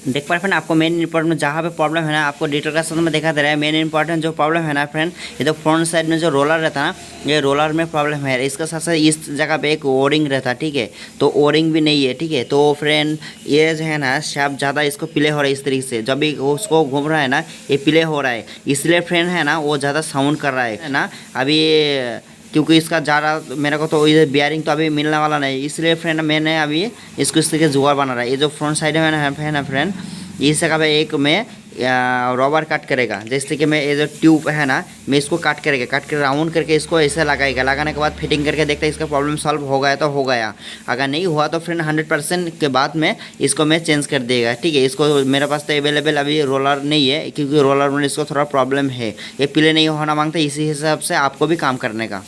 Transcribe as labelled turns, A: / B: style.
A: देख पा रहे फ्रेंड, आपको मेन इंपॉर्टेंट में जहाँ पे प्रॉब्लम है ना, आपको डिटेल का साथ में दिखा दे रहा है। मेन इंपॉर्टेंट जो प्रॉब्लम है ना फ्रेंड, ये तो फ्रंट साइड में जो रोलर रहता है ना, ये रोलर में प्रॉब्लम है। इसका साथ साथ इस जगह पे एक ओरिंग रहता है, ठीक है, तो ओरिंग भी नहीं है, ठीक है। तो फ्रेंड ये जो है ना शाफ्ट ज़्यादा इसको प्ले हो रहा है इस तरीके से, जब भी उसको घूम रहा है ना ये प्ले हो रहा है, इसलिए फ्रेंड है ना वो ज़्यादा साउंड कर रहा है ना अभी। क्योंकि इसका ज़्यादा मेरे को तो ये बियरिंग तो अभी मिलने वाला नहीं, इसलिए फ्रेंड मैंने अभी इसको इस तरीके जुगाड़ बना रहा है। ये जो फ्रंट साइड है ना फ्रेंड, इस जगह पे एक में रबर कट करेगा, जैसे कि मैं ये जो ट्यूब है ना, मैं इसको काट कर राउंड करके इसको ऐसे लगाएगा। लगाने के बाद फिटिंग करके देखते हैं इसका प्रॉब्लम सॉल्व हो गया तो हो गया, अगर नहीं हुआ तो फ्रेंड 100% के बाद में इसको मैं चेंज कर देगा, ठीक है। इसको मेरे पास तो अवेलेबल अभी रोलर नहीं है, क्योंकि रोलर में इसको थोड़ा प्रॉब्लम है, ये प्ले नहीं होना मांगता, इसी हिसाब से आपको भी काम करने का।